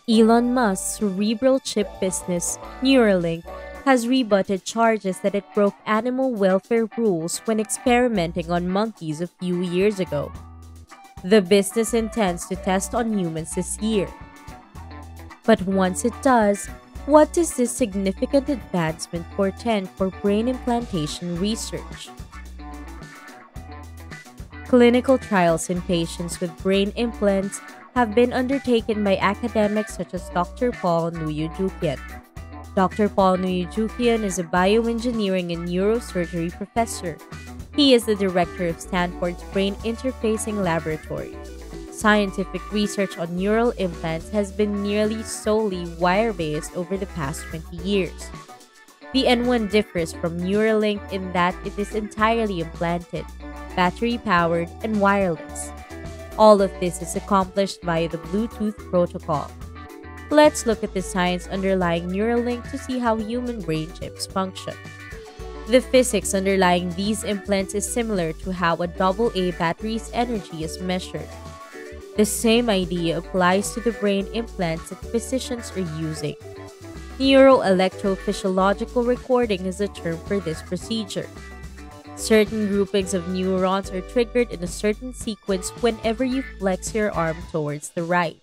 Elon Musk's cerebral chip business, Neuralink, has rebutted charges that it broke animal welfare rules when experimenting on monkeys a few years ago. The business intends to test on humans this year. But once it does, what does this significant advancement portend for brain implantation research? Clinical trials in patients with brain implants have been undertaken by academics such as Dr. Paul Nuyujukian. Dr. Paul Nuyujukian is a bioengineering and neurosurgery professor. He is the director of Stanford's Brain Interfacing Laboratory. Scientific research on neural implants has been nearly solely wire-based over the past 20 years. The N1 differs from Neuralink in that it is entirely implanted, battery-powered, and wireless. All of this is accomplished via the Bluetooth protocol. Let's look at the science underlying Neuralink to see how human brain chips function. The physics underlying these implants is similar to how a AA battery's energy is measured. The same idea applies to the brain implants that physicians are using. Neuroelectrophysiological recording is a term for this procedure. Certain groupings of neurons are triggered in a certain sequence whenever you flex your arm towards the right.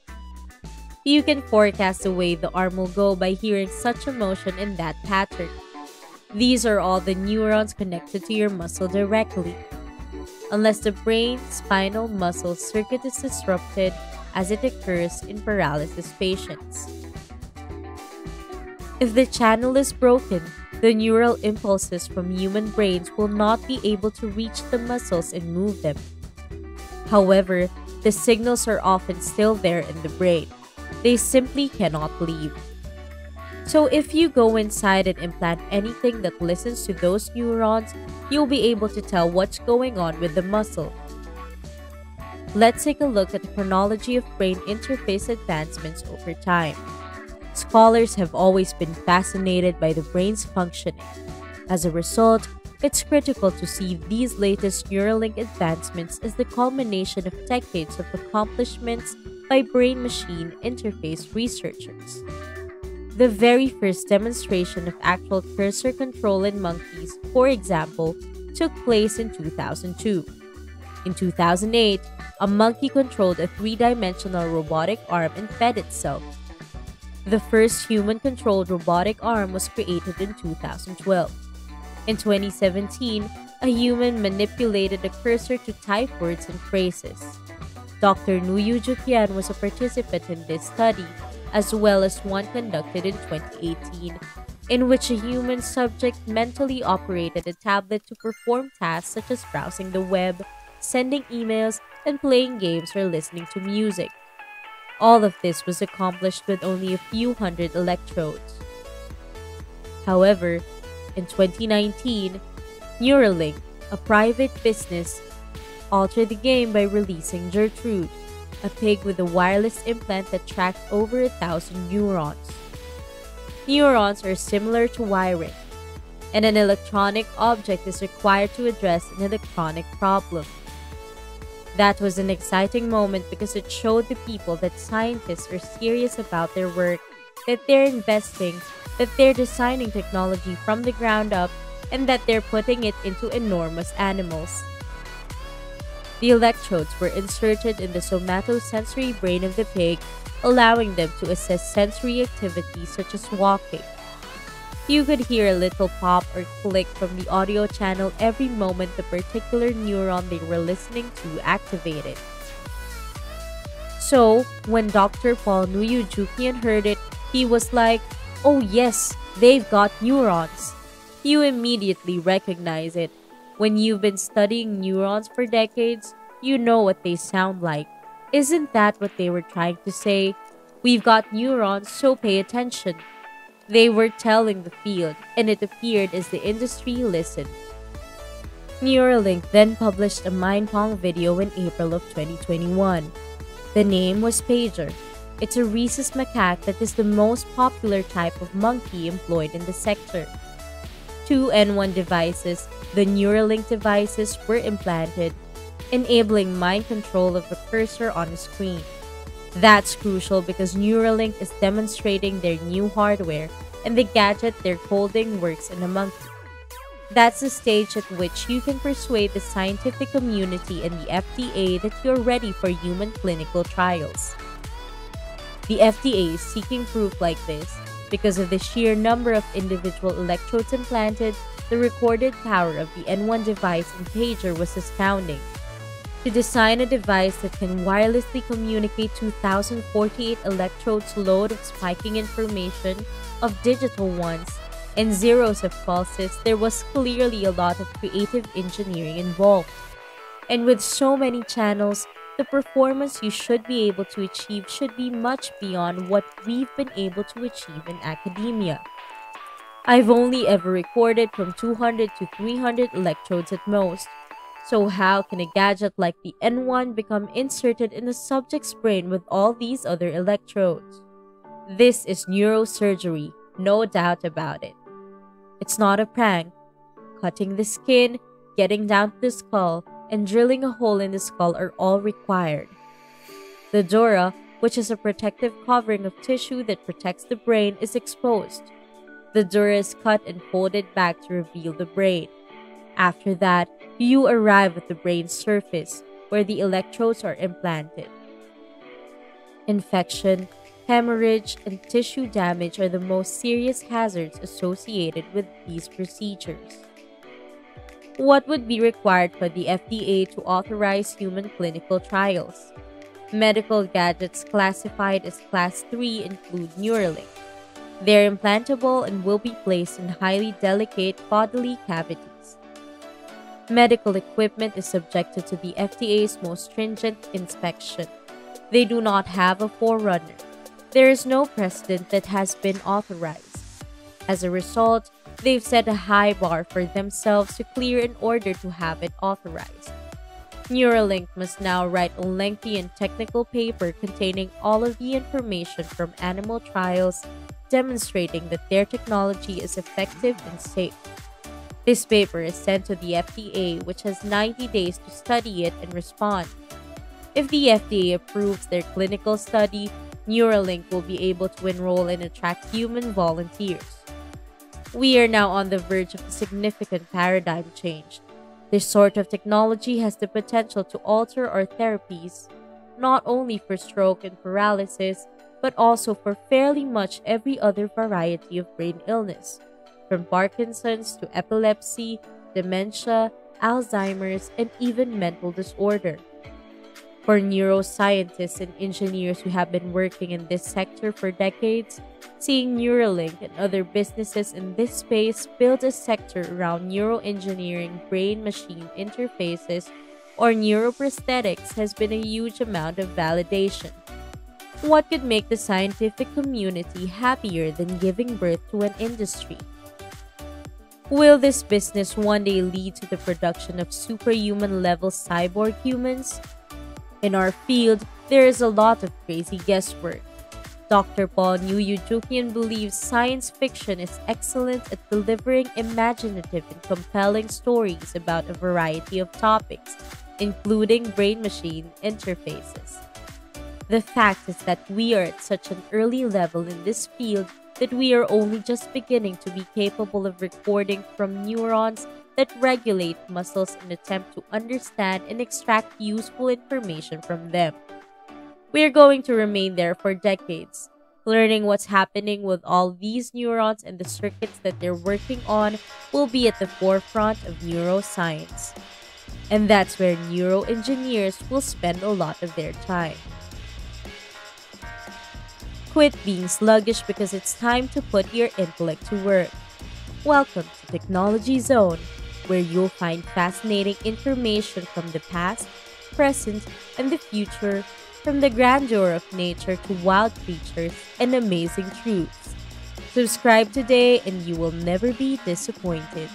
You can forecast the way the arm will go by hearing such a motion in that pattern. These are all the neurons connected to your muscle directly. Unless the brain spinal muscle circuit is disrupted, as it occurs in paralysis patients. If the channel is broken, the neural impulses from human brains will not be able to reach the muscles and move them. However, the signals are often still there in the brain. They simply cannot leave. So if you go inside and implant anything that listens to those neurons, you'll be able to tell what's going on with the muscle. Let's take a look at the chronology of brain interface advancements over time. Scholars have always been fascinated by the brain's functioning. As a result, it's critical to see these latest Neuralink advancements as the culmination of decades of accomplishments by brain-machine interface researchers. The very first demonstration of actual cursor control in monkeys, for example, took place in 2002. In 2008, a monkey controlled a three-dimensional robotic arm and fed itself. The first human-controlled robotic arm was created in 2012. In 2017, a human manipulated a cursor to type words and phrases. Dr. Nuyujukian was a participant in this study, as well as one conducted in 2018, in which a human subject mentally operated a tablet to perform tasks such as browsing the web, sending emails, and playing games or listening to music. All of this was accomplished with only a few hundred electrodes. However, in 2019, Neuralink, a private business, altered the game by releasing Gertrude, a pig with a wireless implant that tracked over 1,000 neurons. Neurons are similar to wiring, and an electronic object is required to address an electronic problem. That was an exciting moment because it showed the people that scientists are serious about their work, that they're investing, that they're designing technology from the ground up, and that they're putting it into enormous animals. The electrodes were inserted in the somatosensory brain of the pig, allowing them to assess sensory activities such as walking. You could hear a little pop or click from the audio channel every moment the particular neuron they were listening to activated. So, when Dr. Paul Nuyujukian heard it, he was like, "Oh yes, they've got neurons." You immediately recognize it. When you've been studying neurons for decades, you know what they sound like. Isn't that what they were trying to say? We've got neurons, so pay attention. They were telling the field, and it appeared as the industry listened. Neuralink then published a Mind-Pong video in April of 2021. The name was Pager. It's a rhesus macaque that is the most popular type of monkey employed in the sector. Two N1 devices, the Neuralink devices, were implanted, enabling mind control of the cursor on a screen. That's crucial because Neuralink is demonstrating their new hardware, and the gadget they're holding works in a monkey. That's the stage at which you can persuade the scientific community and the FDA that you're ready for human clinical trials. The FDA is seeking proof like this because of the sheer number of individual electrodes implanted. The recorded power of the N1 device and pager was astounding. To design a device that can wirelessly communicate 2,048 electrodes load of spiking information of digital ones and zeros of pulses, there was clearly a lot of creative engineering involved. And with so many channels, the performance you should be able to achieve should be much beyond what we've been able to achieve in academia. I've only ever recorded from 200 to 300 electrodes at most. So how can a gadget like the N1 become inserted in a subject's brain with all these other electrodes? This is neurosurgery, no doubt about it. It's not a prank. Cutting the skin, getting down to the skull, and drilling a hole in the skull are all required. The dura, which is a protective covering of tissue that protects the brain, is exposed. The dura is cut and folded back to reveal the brain. After that, you arrive at the brain's surface, where the electrodes are implanted. Infection, hemorrhage, and tissue damage are the most serious hazards associated with these procedures. What would be required for the FDA to authorize human clinical trials? Medical gadgets classified as Class 3 include Neuralink. They're implantable and will be placed in highly delicate bodily cavities. Medical equipment is subjected to the FDA's most stringent inspection. They do not have a forerunner. There is no precedent that has been authorized. As a result, they've set a high bar for themselves to clear in order to have it authorized. Neuralink must now write a lengthy and technical paper containing all of the information from animal trials demonstrating that their technology is effective and safe. This paper is sent to the FDA, which has 90 days to study it and respond. If the FDA approves their clinical study, Neuralink will be able to enroll and attract human volunteers. We are now on the verge of a significant paradigm change. This sort of technology has the potential to alter our therapies, not only for stroke and paralysis, but also for fairly much every other variety of brain illness, from Parkinson's to epilepsy, dementia, Alzheimer's, and even mental disorder. For neuroscientists and engineers who have been working in this sector for decades, seeing Neuralink and other businesses in this space build a sector around neuroengineering brain-machine interfaces or neuroprosthetics has been a huge amount of validation. What could make the scientific community happier than giving birth to an industry? Will this business one day lead to the production of superhuman-level cyborg humans? In our field, there is a lot of crazy guesswork. Dr. Paul Newujukian believes science fiction is excellent at delivering imaginative and compelling stories about a variety of topics, including brain-machine interfaces. The fact is that we are at such an early level in this field that we are only just beginning to be capable of recording from neurons that regulate muscles in an attempt to understand and extract useful information from them. We are going to remain there for decades. Learning what's happening with all these neurons and the circuits that they're working on will be at the forefront of neuroscience. And that's where neuroengineers will spend a lot of their time. Quit being sluggish because it's time to put your intellect to work. Welcome to Technology Zone, where you'll find fascinating information from the past, present, and the future, from the grandeur of nature to wild creatures and amazing truths. Subscribe today and you will never be disappointed.